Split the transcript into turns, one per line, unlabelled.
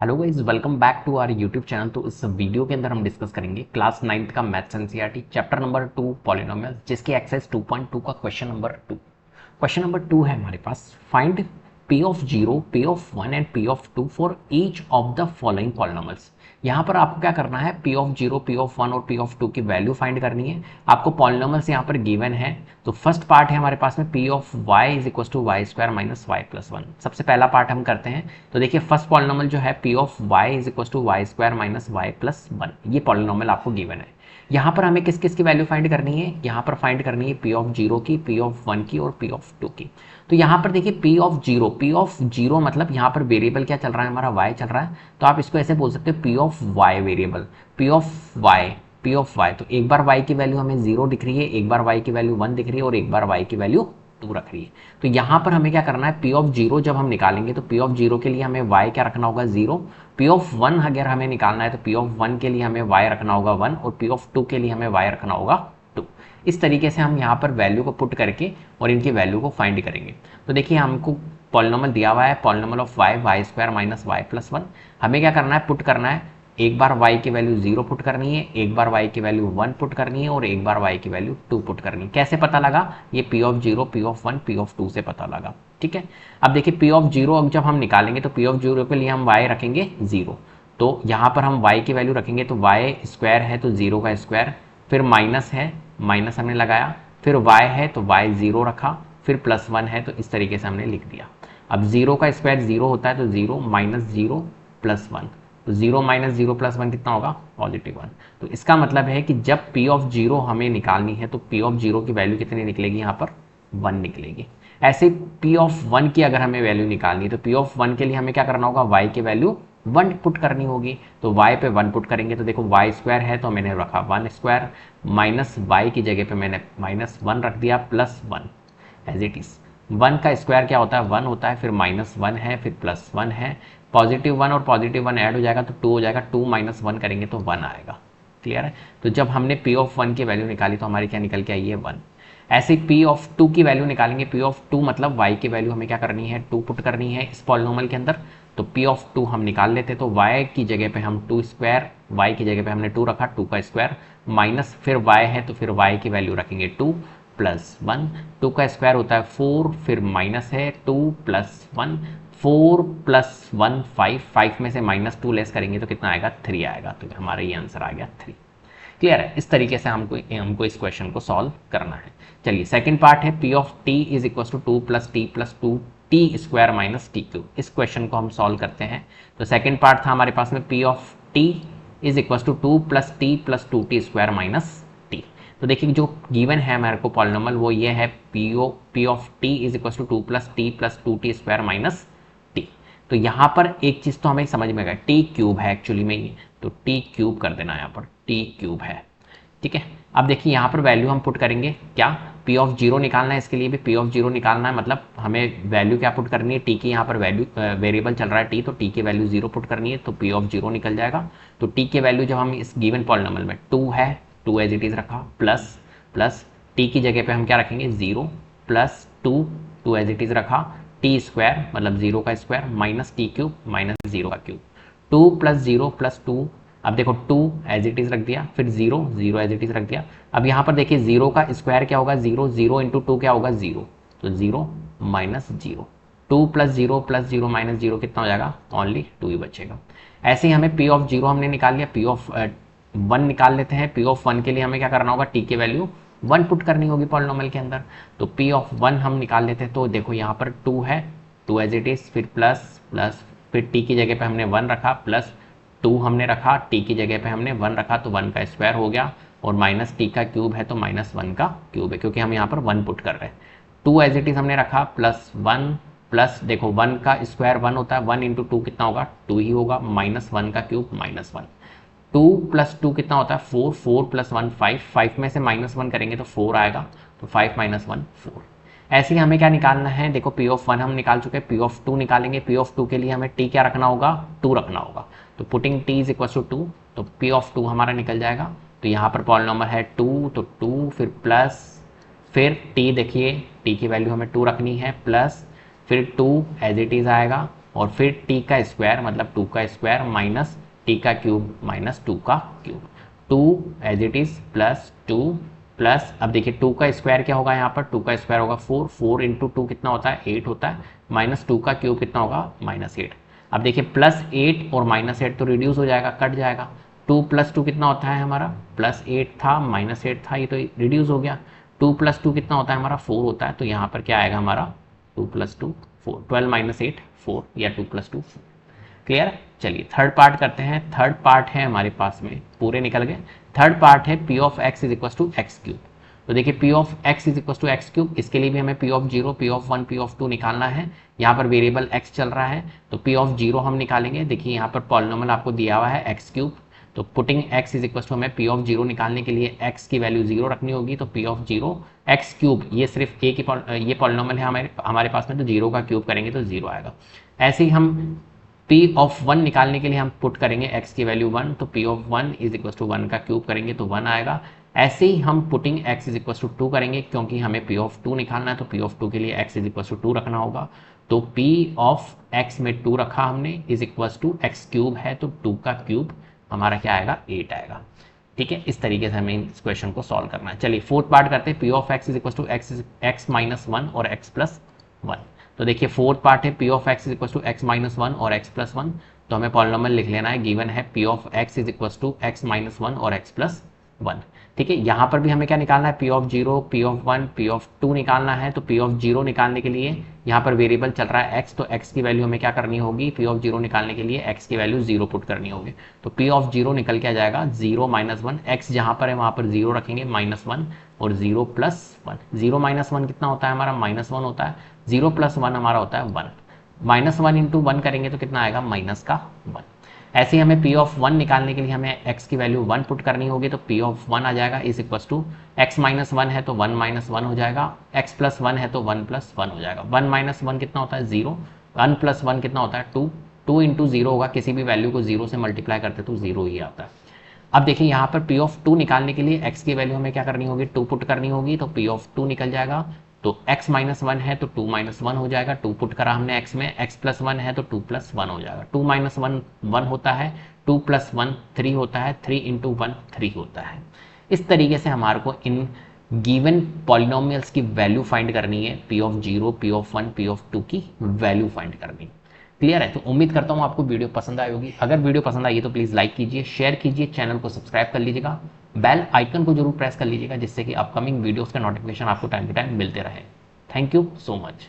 Hello guys, welcome back to our YouTube channel. तो इस video के अंदर हम डिस्कस करेंगे क्लास 9th का maths NCERT chapter number 2 polynomial, जिसकी एक्सरसाइज 2.2 का क्वेश्चन नंबर 2। क्वेश्चन नंबर 2 है हमारे पास, find p of 0, p of 1 and p of 2 for each of the following polynomials. यहाँ पर आपको क्या करना है, p ऑफ 0, p ऑफ 1 और p ऑफ 2 की वैल्यू फाइंड करनी है। आपको पॉलिनोमियल्स यहाँ पर गिवन है। तो फर्स्ट पार्ट है हमारे पास में p of y is equal to y square minus y plus 1। सबसे पहला पार्ट हम करते हैं। तो देखिए फर्स्ट पॉलिनोमियल जो है p of y is equal to y square minus y plus 1, ये पॉलिनोमियल आपको गिवन है। यहाँ पर हमें किस किस की वैल्यू फाइंड करनी है, यहाँ पर फाइंड करनी है p ऑफ 0 की, p ऑफ 1 की और p ऑफ 2 की। तो यहाँ पर देखिए p ऑफ 0 मतलब यहाँ पर वेरिएबल क्या चल रहा है, हमारा y चल रहा है। तो आप इसको ऐसे बोल सकते हो p of y variable, p of y, p of y। तो एक बार y की वैल्यू हमें 0 दिख रही है, एक बार y की वैल्यू 1 दिख रही है और एक बार y की वैल्यू 2 रख रही है। तो यहाँ पर हमें क्या करना है, p ऑफ 0 जब हम निकालेंगे तो p ऑफ 0 के लिए हमें y क्या रखना होगा 0। p ऑफ 1 अगर हमें निकालना है तो p ऑफ 1 के लिए हमें y रखना होगा 1 और p ऑफ 2 के लिए हमें y रखना होगा 2। इस तरीके से हम यहाँ पर वैल्यू को पुट करके और इनकी वैल्यू को फाइंड करेंगे। तो देखिए हमको पॉलिनोमियल दिया हुआ है, polynomial of y, y square minus y plus 1। हमें क्या करना है, पुट करना है। एक बार y की वैल्यू 0 पुट करनी है, एक बार y की वैल्यू 1 पुट करनी है और एक बार y की वैल्यू 2 पुट करनी है। कैसे पता लगा, ये p of 0, p of 1, p of 2 से पता लगा। ठीक है, अब देखिए p ऑफ 0 जब हम निकालेंगे तो p ऑफ 0 के लिए हम y रखेंगे 0। तो यहाँ पर हम y की वैल्यू रखेंगे तो y स्क्वायर है तो 0 का स्क्वायर, फिर माइनस है, माइनस हमने लगाया, फिर y है तो y 0 रखा, फिर प्लस 1 है तो इस तरीके से हमने लिख दिया। अब 0 का स्क्वायर 0 होता है तो 0 माइनस 0 प्लस 1, तो 0 माइनस 0 प्लस 1 कितना होगा, पॉजिटिव 1। तो इसका मतलब है कि जब p ऑफ 0 हमें निकालनी है तो p ऑफ 0 की वैल्यू कितनी निकलेगी, यहाँ पर 1 निकलेगी। ऐसे p ऑफ 1 की अगर हमें वैल्यू निकालनी है तो p ऑफ 1 के लिए हमें क्या करना होगा, y की वैल्यू 1 पुट करनी होगी। तो y पे 1 पुट करेंगे तो देखो y स्क्वायर है तो मैंने रखा 1 स्क्वायर, माइनस y की जगह पे मैंने माइनस 1 रख दिया, प्लस 1 एज इट इज। 1 का स्क्वायर क्या होता है, 1 होता है, फिर माइनस 1 है, फिर प्लस 1 है, पॉजिटिव 1 और पॉजिटिव 1 ऐड हो जाएगा तो 2 हो जाएगा, 2 माइनस 1 करेंगे तो 1 आएगा। क्लियर है। तो जब हमने p ऑफ 1 की वैल्यू निकाली तो हमारी क्या निकल के आई है, 1। ऐसे ही p ऑफ 2 की वैल्यू निकालेंगे, p ऑफ 2 मतलब y की वैल्यू हमें क्या करनी है, 2 पुट करनी है इस पॉलिनोमियल के अंदर। तो p ऑफ 2 हम निकाल लेते, तो y की जगह पे हम 2 स्क्वायर, y की जगह पे हमने 2 रखा, 2 का स्क्वायर माइनस, फिर y है तो फिर y की वैल्यू रखेंगे 2 प्लस 1, 2 का स्क्वायर होता है 4, फिर माइनस है 2 प्लस 1, 4 प्लस 1 5, 5 में से माइनस 2 लेस करेंगे तो कितना आएगा, 3 आएगा। तो हमारा ये आंसर आ गया 3। क्लियर है। इस तरीके से हमको इस क्वेश्चन को सॉल्व करना है। चलिए सेकंड पार्ट है, p of t is equal to 2 plus two t square minus t cube. इस क्वेश्चन को हम सॉल्व करते हैं। तो सेकंड पार्ट था हमारे पास में p of t is equal to 2 plus two t square minus t. तो देखिए जो गिवन है हमारे को पॉलिनोमियल वो ये है, p of t is equal to 2 plus two t square minus t. तो यहाँ पर एक चीज़ तो हमें समझ में गया, टी क्यूब है एक्चुअली में ये, तो टी क्यूब कर देना, यहाँ पर टी क्यूब है। ठीक है, अब देखिए यहाँ पर वैल्यू हम पुट करेंगे, क्या p ऑफ 0 निकालना है, इसके लिए भी p ऑफ 0 निकालना है, मतलब हमें वैल्यू क्या पुट करनी है, t की यहाँ पर वैल्यू, वेरिएबल चल रहा है t, तो t की वैल्यू 0 पुट करनी है, तो p ऑफ 0 निकल जाएगा। तो t की वैल्यू जब हम इस गिवन पॉलिनोमियल में 2 है, 2 एज इट इज रखा, प्लस t की जगह पे हम क्या रखेंगे 0 प्लस 2 एज इट इज रखा, टी स्क्वायर मतलब 0 का square minus t cube minus 0 का क्यूब, 2 प्लस 0 प्लस 2। अब देखो 2 एज इट इज रख दिया, फिर 0 एज इट इज रख दिया। अब यहाँ पर देखिए 0 का स्क्वायर क्या होगा, 0 इंटू 2 क्या होगा 0, तो 0 माइनस 0, 2 प्लस 0 माइनस 0 कितना हो जाएगा, ओनली 2 ही बचेगा। ऐसे ही हमें p ऑफ 0 हमने निकाल लिया, p ऑफ 1 निकाल लेते हैं। p ऑफ 1 के लिए हमें क्या करना होगा, t की वैल्यू 1 पुट करनी होगी पॉलिनोमियल के अंदर। तो p ऑफ 1 हम निकाल लेते हैं, तो देखो यहाँ पर 2 है, 2 एज इट इज, फिर प्लस फिर t की जगह पे हमने 1 रखा, प्लस 2 हमने रखा, t की जगह पे हमने 1 रखा, तो 1 का स्क्वायर हो गया, और माइनस t का क्यूब है तो माइनस 1 का क्यूब है, क्योंकि हम यहाँ पर 1 पुट कर रहे हैं। 2 एज इट इज हमने रखा, प्लस 1, प्लस देखो 1 का स्क्वायर 1 होता है, 1 इंटू 2 कितना होगा, 2 ही होगा, माइनस 1 का क्यूब माइनस 1, 2 प्लस 2 कितना होता है 4, 4 प्लस 1 5, 5 में से माइनस 1 करेंगे तो 4 आएगा, तो 5 माइनस 1 4। ऐसे ही हमें क्या निकालना है, देखो p ऑफ 1 हम निकाल चुके हैं, p ऑफ 2 निकालेंगे। p ऑफ 2 के लिए हमें t क्या रखना होगा, 2 रखना होगा। तो putting t is equal to 2, तो p ऑफ 2 हमारा निकल जाएगा। तो यहाँ पर पॉलिनोमियल है 2, तो 2 फिर प्लस, फिर t देखिए t की वैल्यू हमें 2 रखनी है, प्लस फिर 2 एज इट इज आएगा, और फिर टी का स्क्वायर मतलब 2 का स्क्वायर माइनस टी का क्यूब माइनस 2 का cube, 2 as it is plus 2 plus, अब देखिए 2 का स्क्वायर क्या होगा यहाँ पर, 2 का स्क्वायर होगा 4, 4 इंटू 2 कितना होता है 8 होता है, माइनस 2 का क्यूब कितना होगा -8। अब देखिए +8 और -8 तो रिड्यूस हो जाएगा, कट जाएगा। 2 + 2 कितना होता है हमारा, +8 था -8 था, ये तो रिड्यूस हो गया। 2 + 2 कितना होता है हमारा 4 होता है, तो यहाँ पर क्या आएगा हमारा 2 + 2 4, 12 - 8 4 या 2 + 2 4। क्लियर। चलिए थर्ड पार्ट करते हैं। थर्ड पार्ट है हमारे पास में, पूरे निकल गए। थर्ड पार्ट है p of x is equal to x cube. तो देखिए p of x is equal to x cube, इसके लिए भी हमें p of 0, p of 1, p of 2 निकालना है। यहाँ पर वेरिएबल एक्स चल रहा है तो पी ऑफ 0 हम निकालेंगे। देखिए यहाँ पर पॉलिनोमियल आपको दिया हुआ है एक्स क्यूब, तो putting x is equal to हमें पी ऑफ 0 निकालने के लिए एक्स की वैल्यू 0 रखनी होगी, तो पी ऑफ 0 एक्स क्यूब, ये सिर्फ एक ही ये पॉलिनोमियल है हमारे पास में, तो 0 का क्यूब करेंगे तो 0 आएगा। ऐसे ही हम पी ऑफ 1 निकालने के लिए हम पुट करेंगे x की वैल्यू 1, तो p of 1 is equal to 1 का क्यूब करेंगे तो 1 आएगा। ऐसे ही हम putting x is equal to 2 करेंगे, क्योंकि हमें पी ऑफ 2 निकालना है, तो पी ऑफ 2 के लिए x इज इक्वल टू 2 रखना होगा। तो पी ऑफ x में 2 रखा हमने, is equal to x cube है तो 2 का क्यूब हमारा क्या आएगा 8 आएगा। ठीक है, इस तरीके से हमें इस क्वेश्चन को सॉल्व करना है। चलिए फोर्थ पार्ट करते हैं। P of x is equal to x minus 1 और x प्लस 1। तो देखिए फोर्थ पार्ट है p of x is equal to x minus 1 और x प्लस 1, तो हमें पॉलिनोमियल लिख लेना है। गिवन है p of x is equal to x minus 1 और x प्लस 1। ठीक है, यहाँ पर भी हमें क्या निकालना है, p of 0, p of 1, p of 2 निकालना है। तो पी ऑफ 0 निकालने के लिए यहाँ पर वेरिएबल चल रहा है x, तो x की वैल्यू हमें क्या करनी होगी, पी ऑफ 0 निकालने के लिए x की वैल्यू 0 पुट करनी होगी। तो पी ऑफ 0 निकल के आ जाएगा 0 - 1, x जहाँ पर है वहाँ पर 0 रखेंगे -1 और 0 + 1। 0 - 1 कितना होता है हमारा -1 होता है, 0 + 1 हमारा होता है 1। -1 इंटू 1 करेंगे तो कितना आएगा -1। ऐसे ही हमें पी ऑफ 1 निकालने के लिए हमें x की वैल्यू 1 पुट करनी होगी, तो पी ऑफ 1 आ जाएगा is equal to x minus 1 है तो 1 - 1 हो जाएगा, x प्लस 1 है तो 1 + 1 हो जाएगा। 1 - 1 कितना होता है 0, 1 + 1 कितना होता है 2, 2 इंटू 0 होगा, किसी भी वैल्यू को 0 से मल्टीप्लाई करते तो 0 ही आता है। अब देखिए यहाँ पर पी ऑफ 2 निकालने के लिए x की वैल्यू हमें क्या करनी होगी 2 पुट करनी होगी, तो पी ऑफ 2 निकल जाएगा। तो x माइनस 1 है तो 2 - 1 हो जाएगा, 2 पुट करा हमने x में, x प्लस 1 है तो 2 + 1 हो जाएगा। 2 - 1 1 होता है, 2 + 1 3 होता है, 3 इंटू 1 3 होता है। इस तरीके से हमारे को इन गिवन पॉलिनोमियल्स की वैल्यू फाइंड करनी है, p of 0, p of 1, p of 2 की वैल्यू फाइंड करनी है। क्लियर है। तो उम्मीद करता हूँ आपको वीडियो पसंद आई होगी। अगर वीडियो पसंद आई है तो प्लीज़ लाइक कीजिए, शेयर कीजिए, चैनल को सब्सक्राइब कर लीजिएगा, बेल आइकन को जरूर प्रेस कर लीजिएगा, जिससे कि अपकमिंग वीडियोस का नोटिफिकेशन आपको टाइम टू टाइम मिलते रहे। Thank you so much.